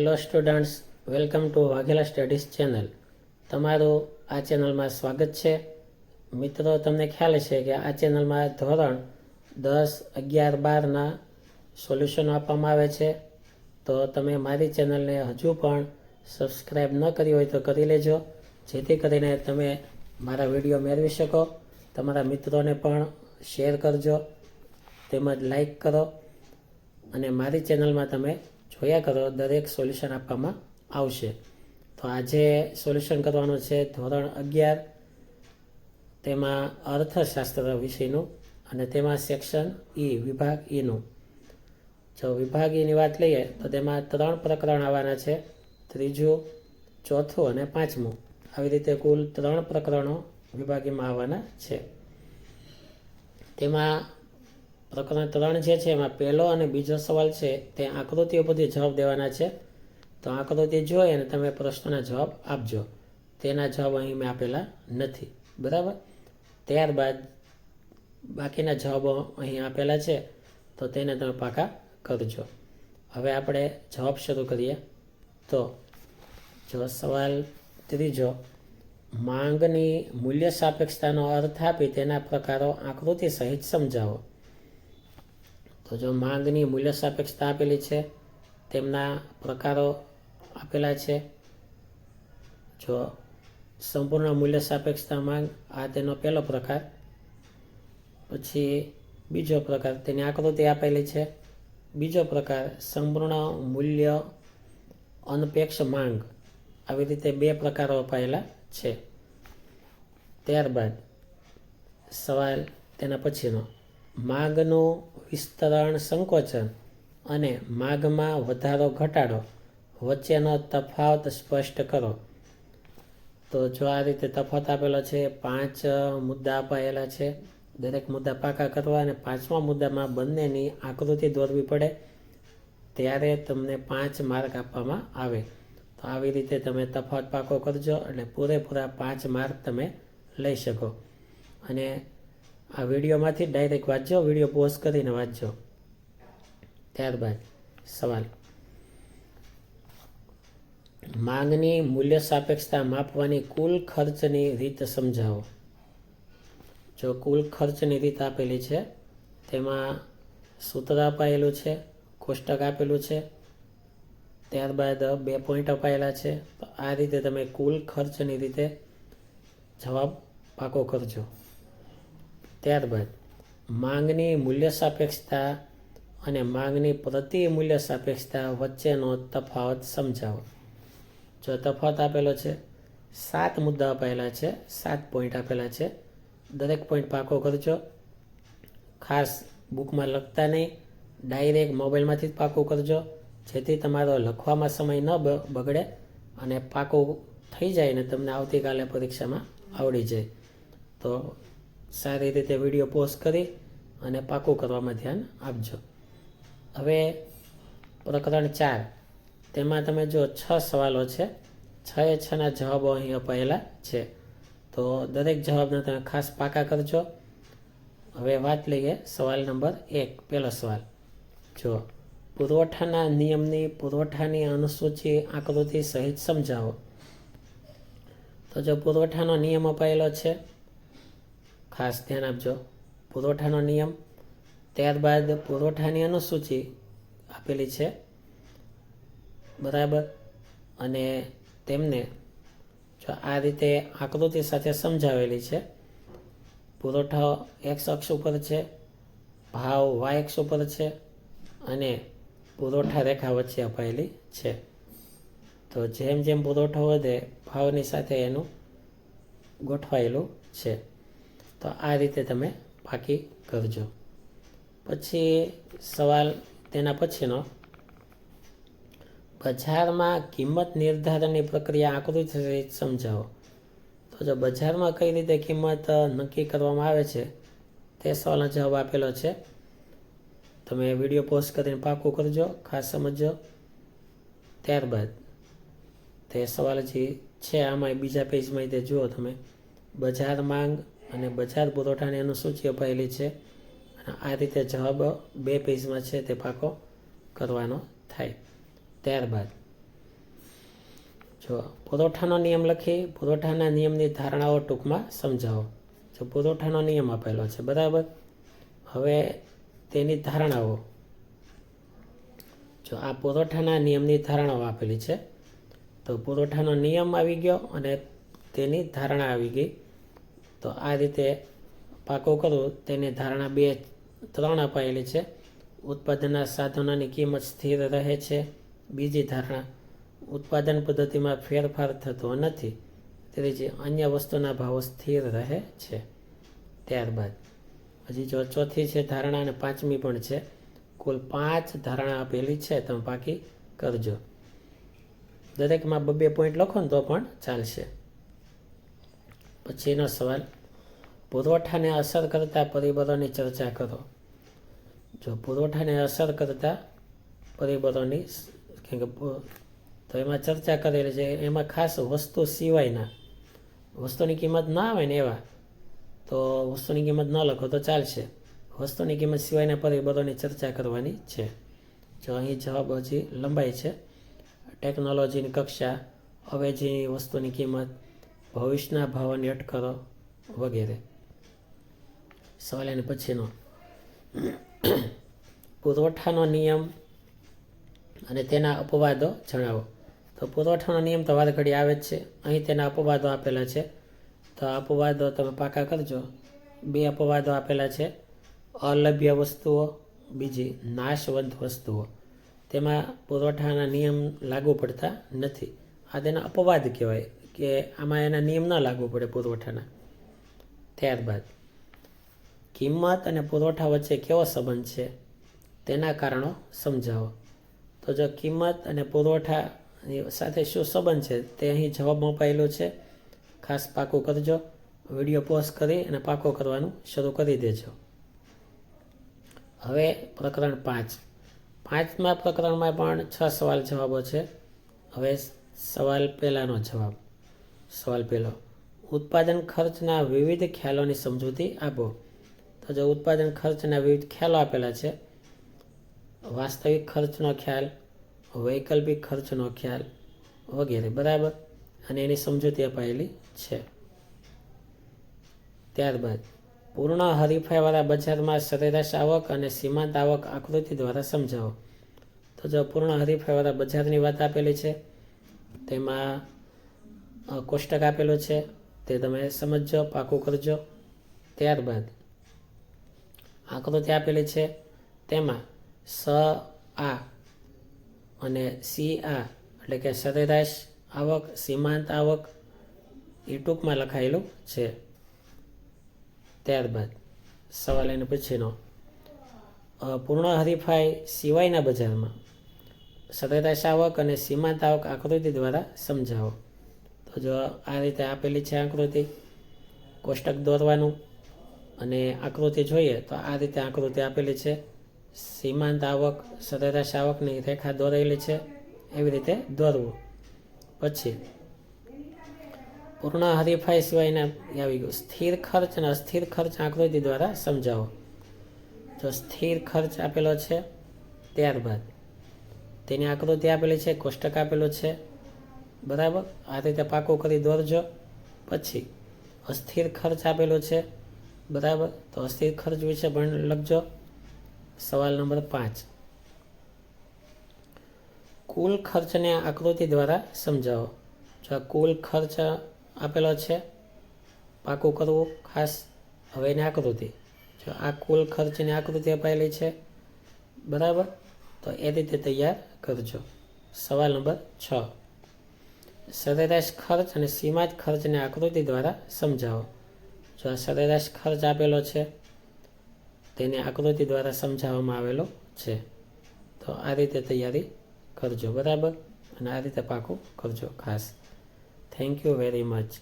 Hello students, welcome to Vaghela studies channel. તમારું આ ચેનલમાં સ્વાગત છે. મિત્રો, તમને ખ્યાલ છે કે આ ચેનલમાં ધોરણ 10, 11, 12ના સોલ્યુશનો આપવામાં આવે છે. તો તમે મારી ચેનલને હજુ પણ સબસ્ક્રાઈબ ન કરી હોય તો કરી લેજો, જેથી કરીને તમે મારા વિડીયો મેળવી શકો. તમારા મિત્રોને પણ શેર કરજો, તેમજ લાઈક કરો અને મારી ચેનલમાં તમે જોયા કરો. દરેક સોલ્યુશન આપવામાં આવશે. તો આજે સોલ્યુશન કરવાનું છે ધોરણ 11, તેમાં અર્થશાસ્ત્ર વિષયનું, અને તેમાં સેક્શન ઈ, વિભાગ ઈનું. જો વિભાગ ઈની વાત લઈએ તો તેમાં 3 પ્રકરણ આવવાના છે: ત્રીજું, ચોથું અને 5મું. આવી રીતે કુલ 3 પ્રકરણો વિભાગ ઈમાં આવવાના છે. તેમાં પ્રકરણ 3 જે છે એમાં પહેલો અને બીજો સવાલ છે તે આકૃતિઓ પરથી જવાબ દેવાના છે. તો આકૃતિ જોઈ અને તમે પ્રશ્નોના જવાબ આપજો. તેના જવાબ અહીં મેં આપેલા નથી, બરાબર. ત્યારબાદ બાકીના જવાબો અહીં આપેલા છે, તો તેને તમે પાકા કરજો. હવે આપણે જવાબ શરૂ કરીએ. તો જો સવાલ ત્રીજો, માંગની મૂલ્ય સાપેક્ષતાનો અર્થ આપી તેના પ્રકારો આકૃતિ સહિત સમજાવો. તો જો માંગની મૂલ્ય સાપેક્ષતા આપેલી છે, તેમના પ્રકારો આપેલા છે. જો સંપૂર્ણ મૂલ્ય સાપેક્ષતા માંગ, આ તેનો પહેલો પ્રકાર. પછી બીજો પ્રકાર, તેની આકૃતિ આપેલી છે. બીજો પ્રકાર, સંપૂર્ણ મૂલ્ય અનપેક્ષ માંગ. આવી રીતે 2 પ્રકારો અપાયેલા છે. ત્યારબાદ સવાલ તેના પછીનો, માંગનું વિસ્તરણ સંકોચન અને માંગમાં વધારો ઘટાડો વચ્ચેનો તફાવત સ્પષ્ટ કરો. તો જો આ રીતે તફાવત આપેલો છે, 5 મુદ્દા અપાયેલા છે. દરેક મુદ્દા પાકા કરવા અને 5મા મુદ્દામાં બંનેની આકૃતિ દોરવી પડે, ત્યારે તમને 5 માર્ક આપવામાં આવે. તો આવી રીતે તમે તફાવત પાકો કરજો એટલે પૂરેપૂરા 5 માર્ક તમે લઈ શકો. અને આ વિડીયોમાંથી ડાયરેક્ટ વાંચજો, વિડીયો પોઝ કરીને વાંચજો. ત્યારબાદ સવાલ, માંગની મૂલ્ય સાપેક્ષતા માપવાની કુલ ખર્ચની રીત સમજાવો. જો કુલ ખર્ચની રીત આપેલી છે, તેમાં સૂત્ર અપાયેલું છે, કોષ્ટક આપેલું છે. ત્યારબાદ 2 પોઈન્ટ અપાયેલા છે. તો આ રીતે તમે કુલ ખર્ચની રીતે જવાબ પાકો કરજો. ત્યારબાદ માંગની મૂલ્ય સાપેક્ષતા અને માંગની પ્રતિ મૂલ્ય સાપેક્ષતા વચ્ચેનો તફાવત સમજાવો. જો તફાવત આપેલો છે, 7 મુદ્દા અપાયેલા છે, 7 પોઈન્ટ આપેલા છે. દરેક પોઈન્ટ પાકો કરજો. ખાસ બુકમાં લખતા નહીં, ડાયરેક્ટ મોબાઈલમાંથી જ પાકું કરજો, જેથી તમારો લખવામાં સમય ન બગડે અને પાકું થઈ જાય ને તમને આવતીકાલે પરીક્ષામાં આવડી જાય. તો સારી રીતે વિડીયો પોઝ કરી અને પાકું કરવામાં ધ્યાન આપજો. હવે પ્રકરણ 4, તેમાં તમે જો 6 સવાલો છે, 6ના જવાબો અહીં અપાયેલા છે. તો દરેક જવાબને તમે ખાસ પાકા કરજો. હવે વાત લઈએ સવાલ નંબર 1, પહેલો સવાલ. જો પુરવઠાના નિયમની પુરવઠાની અનુસૂચિ આકૃતિ સહિત સમજાવો. તો જો પુરવઠાનો નિયમ અપાયેલો છે, ખાસ ધ્યાન આપજો, પુરવઠાનો નિયમ. ત્યારબાદ પુરવઠાની અનુસૂચિ આપેલી છે, બરાબર. અને તેમને જો આ રીતે આકૃતિ સાથે સમજાવેલી છે. પુરવઠો x અક્ષ ઉપર છે, ભાવ y અક્ષ ઉપર છે, અને પુરવઠા રેખા વચ્ચે અપાયેલી છે. તો જેમ જેમ પુરવઠો વધે, ભાવની સાથે એનું ગોઠવાયેલું છે. તો આ રીતે તમે પાકી કરજો. પછી સવાલ તેના પછીનો, બજારમાં કિંમત નિર્ધારણની પ્રક્રિયા આકૃતિ સહિત સમજાવો. તો જો બજારમાં કઈ રીતે કિંમત નક્કી કરવામાં આવે છે, તે સવાલનો જવાબ આપેલો છે. તમે વિડીયો પોઝ કરીને પાકું કરજો, ખાસ સમજજો. ત્યારબાદ તે સવાલ જે છે આમાં બીજા પેજમાં તે જુઓ તમે, બજાર માંગ અને બજાર પુરવઠાની અનુસૂચિ અપાયેલી છે. અને આ રીતે જવાબ 2 પેજમાં છે તે પાકો કરવાનો થાય. ત્યારબાદ જો પુરવઠાનો નિયમ લખી પુરવઠાના નિયમની ધારણાઓ ટૂંકમાં સમજાવો. જો પુરવઠાનો નિયમ આપેલો છે, બરાબર. હવે તેની ધારણાઓ, જો આ પુરવઠાના નિયમની ધારણાઓ આપેલી છે, તો પુરવઠાનો નિયમ આવી ગયો અને તેની ધારણા આવી ગઈ. તો આ રીતે પાકો કરું તેની ધારણા 2, 3 અપાયેલી છે. ઉત્પાદનના સાધનોની કિંમત સ્થિર રહે છે. બીજી ધારણા, ઉત્પાદન પદ્ધતિમાં ફેરફાર થતો નથી. ત્રીજી, અન્ય વસ્તુના ભાવો સ્થિર રહે છે. ત્યારબાદ હજી જો ચોથી છે ધારણા અને 5મી પણ છે. કુલ 5 ધારણા આપેલી છે, તમે પાકી કરજો. દરેકમાં 2 પોઈન્ટ લખો ને તો પણ ચાલશે. પછીનો સવાલ, પુરવઠાને અસર કરતા પરિબળોની ચર્ચા કરો. જો પુરવઠાને અસર કરતા પરિબળોની તો એમાં ચર્ચા કરેલી છે. એમાં ખાસ વસ્તુ સિવાયના, વસ્તુની કિંમત ના આવે ને એવા, તો વસ્તુની કિંમત ન લખો તો ચાલશે. વસ્તુની કિંમત સિવાયના પરિબળોની ચર્ચા કરવાની છે. જો અહીં જવાબ હજી લંબાઈ છે. ટેકનોલોજીની કક્ષા, અવેજીની વસ્તુની કિંમત, ભવિષ્યના ભાવોની અટકળો વગેરે. સવાલ એની પછીનો, પુરવઠાનો નિયમ અને તેના અપવાદો જણાવો. તો પુરવઠાનો નિયમ તો વાર ઘડી આવે જ છે. અહીં તેના અપવાદો આપેલા છે. તો અપવાદો તમે પાકા કરજો. 2 અપવાદો આપેલા છે. અલભ્ય વસ્તુઓ, બીજી નાશવંત વસ્તુઓ. તેમાં પુરવઠાના નિયમ લાગુ પડતા નથી. આ તેના અપવાદ કહેવાય કે આમાં એના નિયમ ન લાગુ પડે પુરવઠાના. ત્યારબાદ કિંમત અને પુરવઠા વચ્ચે કેવો સંબંધ છે તેના કારણો સમજાવો. તો જો કિંમત અને પુરવઠા સાથે શું સંબંધ છે તે અહીં જવાબમાં અપાયેલું છે. ખાસ પાકું કરજો. વિડીયો પોઝ કરી અને પાકો કરવાનું શરૂ કરી દેજો. હવે પ્રકરણ 5. 5મા પ્રકરણમાં પણ 6 સવાલ જવાબો છે. હવે સવાલ પહેલાનો જવાબ. સવાલ પહેલો, ઉત્પાદન ખર્ચના વિવિધ ખ્યાલોની સમજૂતી આપો. તો જો ઉત્પાદન ખર્ચના વિવિધ ખ્યાલો આપેલા છે. વાસ્તવિક ખર્ચનો ખ્યાલ, વૈકલ્પિક ખર્ચનો ખ્યાલ વગેરે, બરાબર. અને એની સમજૂતી અપાયેલી છે. ત્યારબાદ પૂર્ણ હરીફાઈવાળા બજારમાં સરેરાશ આવક અને સીમાંત આવક આકૃતિ દ્વારા સમજાવો. તો જો પૂર્ણ હરીફાઈવાળા બજારની વાત આપેલી છે, તેમાં કોષ્ટક આપેલું છે, તે તમે સમજજો, પાકું કરજો. ત્યારબાદ આકૃતિ આપેલી છે, તેમાં આ અને આ એટલે કે સરેરાશ આવક, સીમાંત આવક એ ટૂંકમાં લખાયેલું છે. ત્યારબાદ સવાલ એના પછીનો, પૂર્ણ હરીફાઈ સિવાયના બજારમાં સરેરાશ આવક અને સીમાંત આવક આકૃતિ દ્વારા સમજાવો. તો જો આ રીતે આપેલી છે આકૃતિ, કોષ્ટક દોરવાનું અને આકૃતિ જોઈએ તો આ રીતે આકૃતિ આપેલી છે. સીમાંત આવક, સરેરાશ આવકની રેખા દોરેલી છે, એવી રીતે દોરવું. પછી પૂર્ણ હરીફાઈ સિવાયના આવી ગયું સ્થિર ખર્ચ અને અસ્થિર ખર્ચ આકૃતિ દ્વારા સમજાવો. જો સ્થિર ખર્ચ આપેલો છે, ત્યારબાદ તેની આકૃતિ આપેલી છે, કોષ્ટક આપેલું છે, બરાબર. આ રીતે પાકું કરી દોરજો. પછી અસ્થિર ખર્ચ આપેલો છે, બરાબર. તો અસ્થિર ખર્ચ વિશે પણ લખજો. સવાલ નંબર 5, કુલ ખર્ચને આકૃતિ દ્વારા સમજાવો. જો કુલ ખર્ચ આપેલો છે, પાકું કરવું ખાસ. હવે એની આકૃતિ, જો આ કુલ ખર્ચની આકૃતિ અપાયેલી છે, બરાબર. તો એ રીતે તૈયાર કરજો. સવાલ નંબર 6, સરેરાશ ખર્ચ અને સીમાંત ખર્ચને આકૃતિ દ્વારા સમજાવો. જો આ સરેરાશ ખર્ચ આપેલો છે, તેને આકૃતિ દ્વારા સમજાવવામાં આવેલો છે. તો આ રીતે તૈયારી કરજો, બરાબર. અને આ રીતે પાકું કરજો ખાસ. Thank you very much.